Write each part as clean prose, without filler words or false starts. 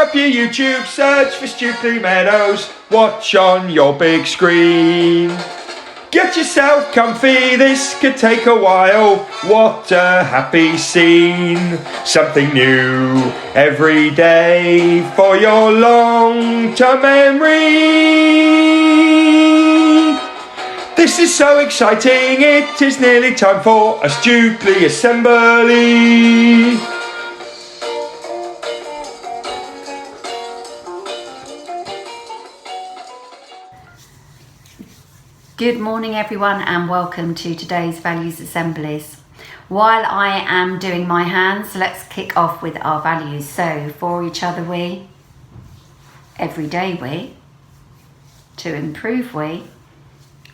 up your YouTube, search for Stukeley Meadows, watch on your big screen. Get yourself comfy, this could take a while, what a happy scene. Something new every day for your long-term memory. This is so exciting, it is nearly time for a Stukeley assembly. Good morning everyone and welcome to today's values assemblies. While I am doing my hands, let's kick off with our values. So for each other we, every day we, to improve we,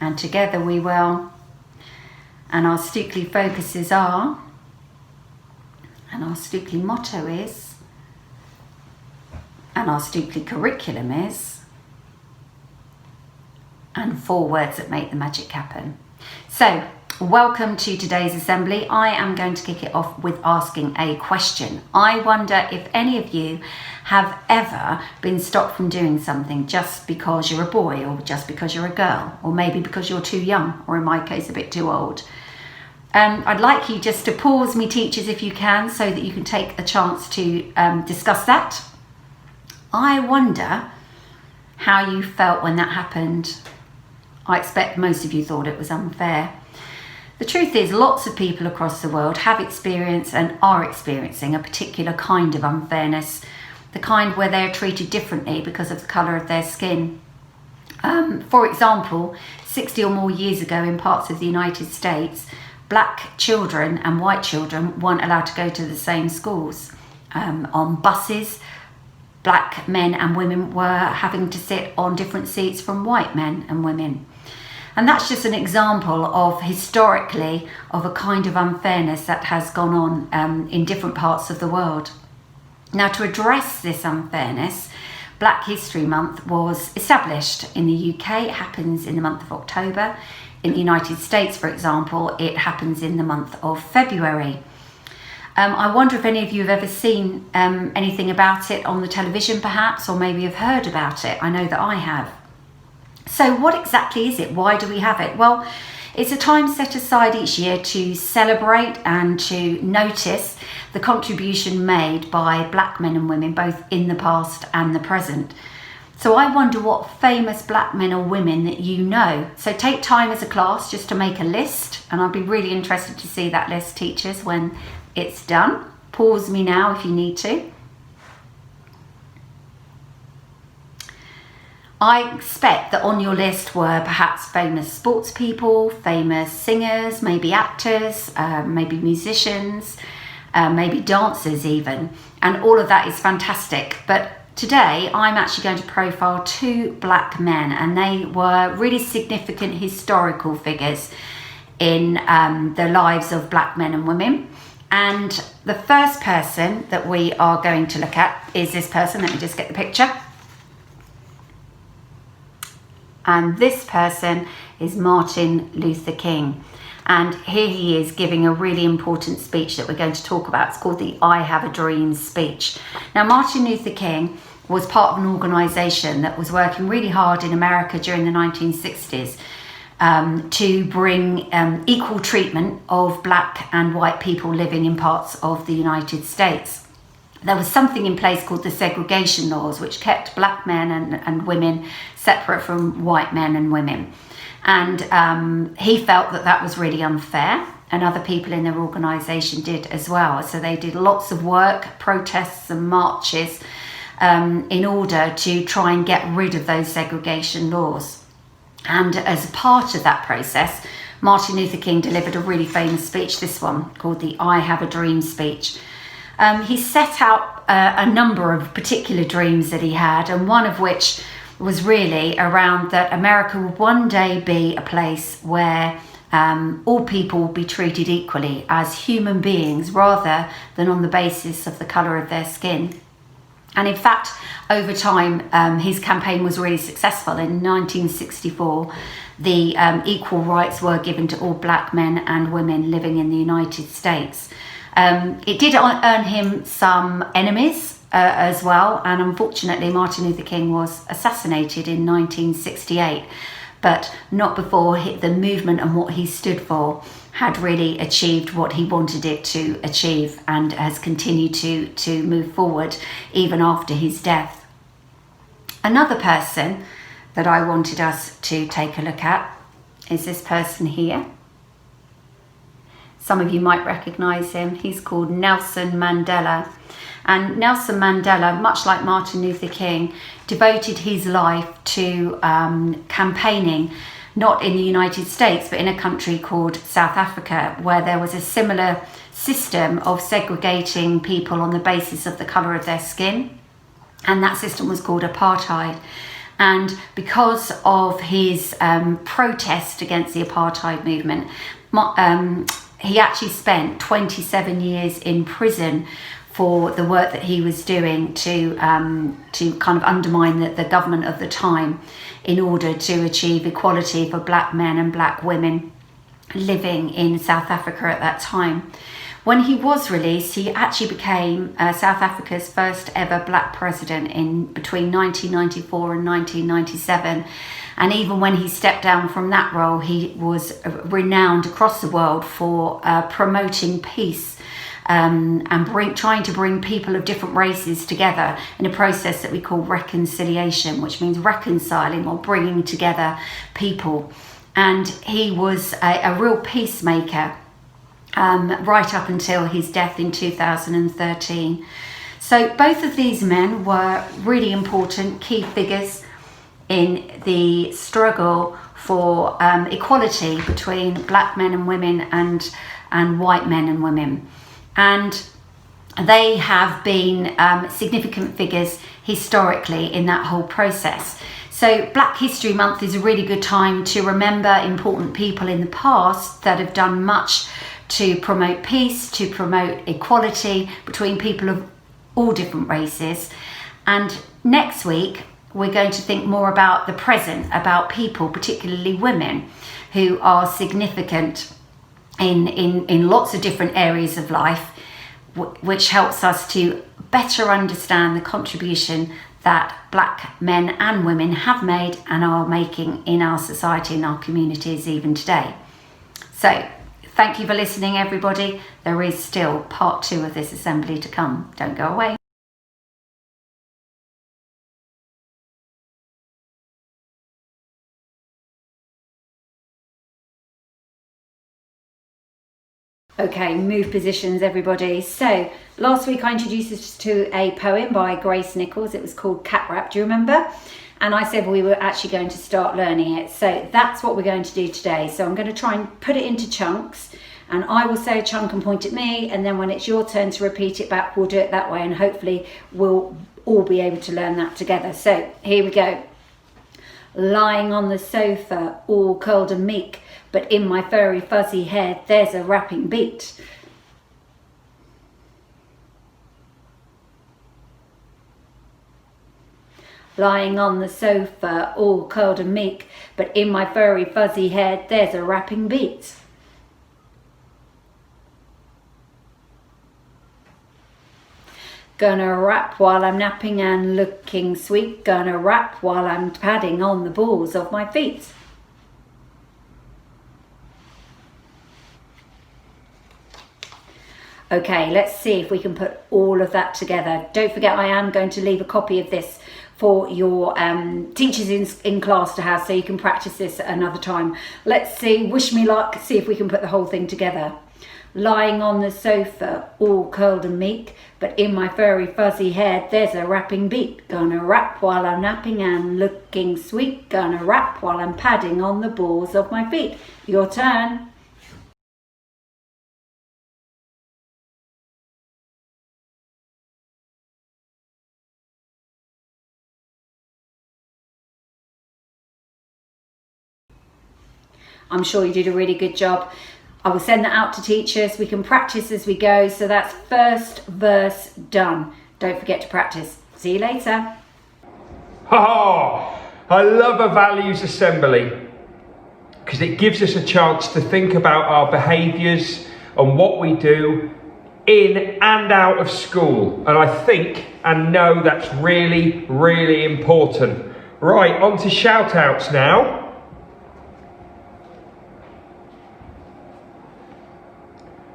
and together we will. And our Stukeley focuses are, and our Stukeley motto is, and our Stukeley curriculum is, and 4 words that make the magic happen. So, welcome to today's assembly. I am going to kick it off with asking a question. I wonder if any of you have ever been stopped from doing something just because you're a boy or just because you're a girl, or maybe because you're too young, or in my case, a bit too old. I'd like you just to pause me, teachers, if you can, so that you can take a chance to discuss that. I wonder how you felt when that happened. I expect most of you thought it was unfair. The truth is, lots of people across the world have experienced and are experiencing a particular kind of unfairness, the kind where they're treated differently because of the colour of their skin. For example, 60 or more years ago in parts of the United States, black children and white children weren't allowed to go to the same schools. On buses, black men and women were having to sit on different seats from white men and women. And that's just an example of, historically, of a kind of unfairness that has gone on in different parts of the world. Now, to address this unfairness, Black History Month was established in the UK. It happens in the month of October. In the United States, for example, it happens in the month of February. I wonder if any of you have ever seen anything about it on the television, perhaps, or maybe have heard about it. I know that I have. So what exactly is it? Why do we have it? Well, it's a time set aside each year to celebrate and to notice the contribution made by black men and women, both in the past and the present. So I wonder what famous black men or women that you know. So take time as a class just to make a list, and I'd be really interested to see that list, teachers, when it's done. Pause me now if you need to. I expect that on your list were perhaps famous sports people, famous singers, maybe actors, maybe musicians, maybe dancers even. And all of that is fantastic. But today I'm actually going to profile 2 black men, and they were really significant historical figures in the lives of black men and women. And the first person that we are going to look at is this person. Let me just get the picture. And this person is Martin Luther King. And here he is giving a really important speech that we're going to talk about. It's called the I Have a Dream speech. Now, Martin Luther King was part of an organisation that was working really hard in America during the 1960s to bring equal treatment of black and white people living in parts of the United States. There was something in place called the segregation laws, which kept black men and women separate from white men and women. And he felt that that was really unfair, and other people in their organisation did as well. So they did lots of work, protests and marches in order to try and get rid of those segregation laws. And as part of that process, Martin Luther King delivered a really famous speech, this one, called the I Have a Dream speech. He set out a number of particular dreams that he had, and one of which was really around that America would one day be a place where all people would be treated equally as human beings rather than on the basis of the colour of their skin. And in fact, over time, his campaign was really successful. In 1964, the equal rights were given to all black men and women living in the United States. It did earn him some enemies, as well. And unfortunately, Martin Luther King was assassinated in 1968, but not before the movement and what he stood for had really achieved what he wanted it to achieve, and has continued to move forward even after his death. Another person that I wanted us to take a look at is this person here. Some of you might recognize him. He's called Nelson Mandela. And Nelson Mandela, much like Martin Luther King, devoted his life to campaigning, not in the United States, but in a country called South Africa, where there was a similar system of segregating people on the basis of the colour of their skin. And that system was called apartheid. And because of his protest against the apartheid movement, he actually spent 27 years in prison for the work that he was doing to kind of undermine the government of the time in order to achieve equality for black men and black women living in South Africa at that time. When he was released, he actually became South Africa's first ever black president in between 1994 and 1997. And even when he stepped down from that role, he was renowned across the world for promoting peace and trying to bring people of different races together in a process that we call reconciliation, which means reconciling or bringing together people. And he was a real peacemaker right up until his death in 2013. So both of these men were really important key figures in the struggle for equality between black men and women and white men and women. And they have been significant figures historically in that whole process. So Black History Month is a really good time to remember important people in the past that have done much to promote peace, to promote equality between people of all different races. And next week, we're going to think more about the present, about people, particularly women, who are significant in lots of different areas of life, which helps us to better understand the contribution that black men and women have made and are making in our society and our communities even today. So thank you for listening, everybody. There is still part 2 of this assembly to come. Don't go away. Okay, move positions, everybody. So last week I introduced us to a poem by Grace Nichols. It was called Cat Rap, do you remember? And I said we were actually going to start learning it. So that's what we're going to do today. So I'm going to try and put it into chunks, and I will say a chunk and point at me, and then when it's your turn to repeat it back, we'll do it that way, and hopefully we'll all be able to learn that together. So here we go. Lying on the sofa, all curled and meek, but in my furry fuzzy head there's a rapping beat. Lying on the sofa, all curled and meek, but in my furry fuzzy head there's a rapping beat. Gonna rap while I'm napping and looking sweet. Gonna rap while I'm padding on the balls of my feet. Okay, let's see if we can put all of that together. Don't forget, I am going to leave a copy of this for your teachers in class to have, so you can practice this at another time. Let's see, wish me luck, see if we can put the whole thing together. Lying on the sofa, all curled and meek, but in my furry fuzzy head there's a rapping beat. Gonna rap while I'm napping and looking sweet. Gonna rap while I'm padding on the balls of my feet. Your turn. I'm sure you did a really good job. I will send that out to teachers. We can practice as we go. So that's first verse done. Don't forget to practice. See you later. Oh, I love a values assembly because it gives us a chance to think about our behaviours and what we do in and out of school. And I think and know that's really, really important. Right, on to shout outs now.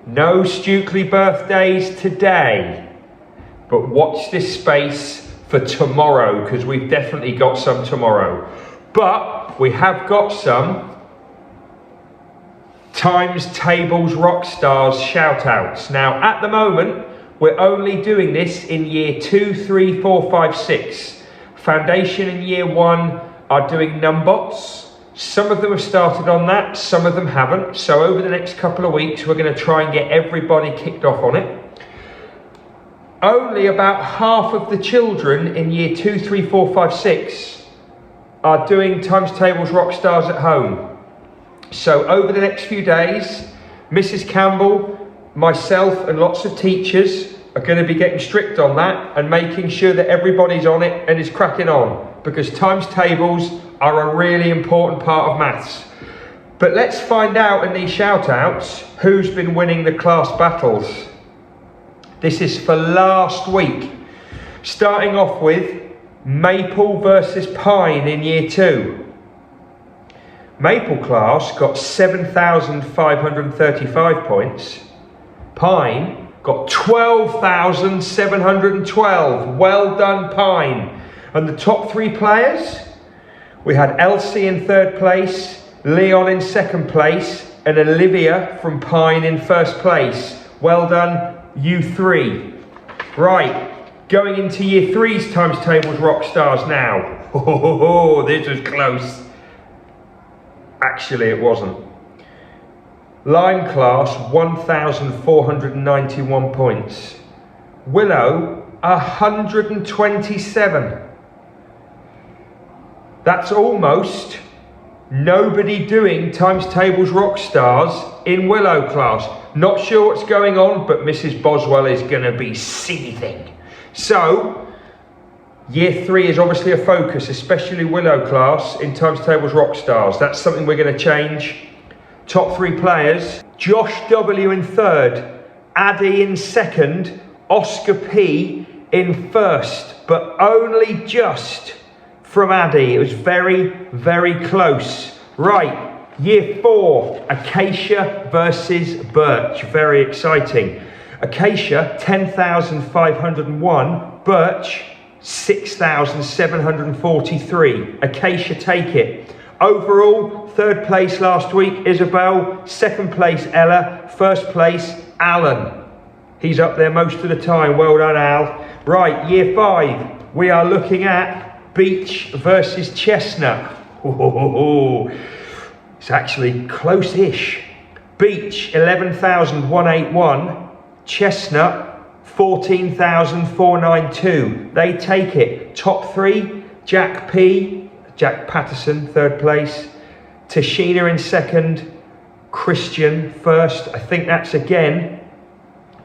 No Stukeley birthdays today, but watch this space for tomorrow, because we've definitely got some tomorrow. But we have got some Times Tables Rock Stars shout outs. Now at the moment we're only doing this in year 2, 3, 4, 5, 6. Foundation in year 1 are doing numbots. Some of them have started on that, some of them haven't. So over the next couple of weeks we're going to try and get everybody kicked off on it. Only about half of the children in year 2, 3, 4, 5, 6 are doing Times Tables Rock Stars at home. So over the next few days, Mrs. Campbell, myself and lots of teachers are going to be getting strict on that and making sure that everybody's on it and is cracking on, because times tables are a really important part of maths. But let's find out in these shout outs who's been winning the class battles. This is for last week. Starting off with Maple versus Pine in year 2. Maple class got 7,535 points. Pine got 12,712. Well done, Pine. And the top 3 players, we had Elsie in 3rd place, Leon in 2nd place, and Olivia from Pine in 1st place. Well done, you 3. Right, going into year 3's Times Tables Rock Stars now. Oh, this was close. Actually, it wasn't. Lime class, 1,491 points. Willow, 127. That's almost nobody doing Times Tables Rock Stars in Willow class. Not sure what's going on, but Mrs. Boswell is going to be seething. So, year 3 is obviously a focus, especially Willow class in Times Tables Rock Stars. That's something we're going to change. Top 3 players, Josh W in 3rd, Addy in 2nd, Oscar P in 1st, but only just from Addy. It was very, very close. Right, year 4, Acacia versus Birch. Very exciting. Acacia, 10,501, Birch, 6,743. Acacia take it. Overall, 3rd place last week, Isabel. 2nd place, Ella. 1st place, Alan. He's up there most of the time. Well done, Al. Right, year 5, we are looking at Beach versus Chestnut. It's actually close-ish. Beach, 11,181. Chestnut, 14,492. They take it. Top 3, Jack Patterson, 3rd place. Tashina in 2nd. Christian 1st. I think that's again.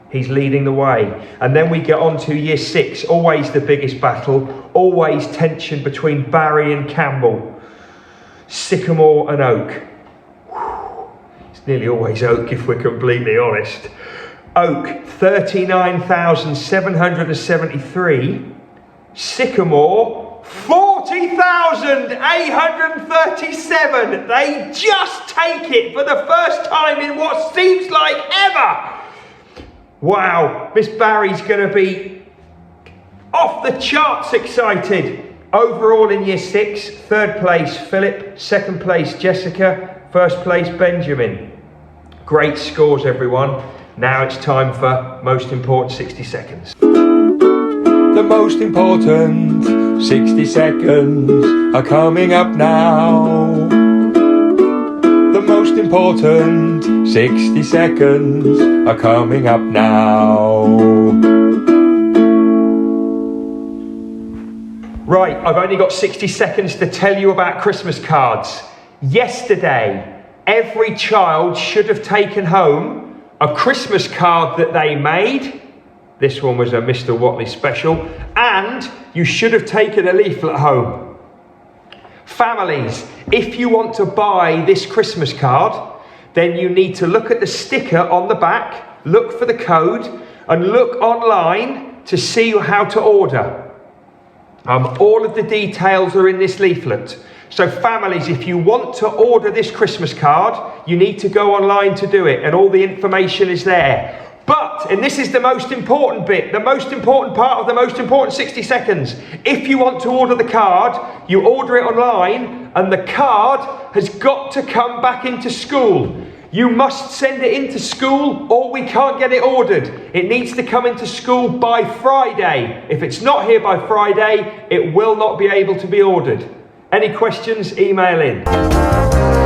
He's leading the way. And then we get on to year 6. Always the biggest battle. Always tension between Barry and Campbell. Sycamore and Oak. It's nearly always Oak if we're completely honest. Oak, 39,773. Sycamore, 40,837. They just take it for the first time in what seems like ever. Wow, Miss Barry's going to be off the charts excited. Overall in year 6, 3rd place Philip, 2nd place Jessica, 1st place Benjamin. Great scores, everyone. Now it's time for most important 60 seconds. The most important 60 seconds are coming up now. The most important 60 seconds are coming up now. Right, I've only got 60 seconds to tell you about Christmas cards. Yesterday, every child should have taken home a Christmas card that they made. This one was a Mr. Watley special. And you should have taken a leaflet home. Families, if you want to buy this Christmas card, then you need to look at the sticker on the back, look for the code, and look online to see how to order. All of the details are in this leaflet. So families, if you want to order this Christmas card, you need to go online to do it, and all the information is there. But, and this is the most important bit, the most important part of the most important 60 seconds. If you want to order the card, you order it online, and the card has got to come back into school. You must send it into school or we can't get it ordered. It needs to come into school by Friday. If it's not here by Friday, it will not be able to be ordered. Any questions, email in.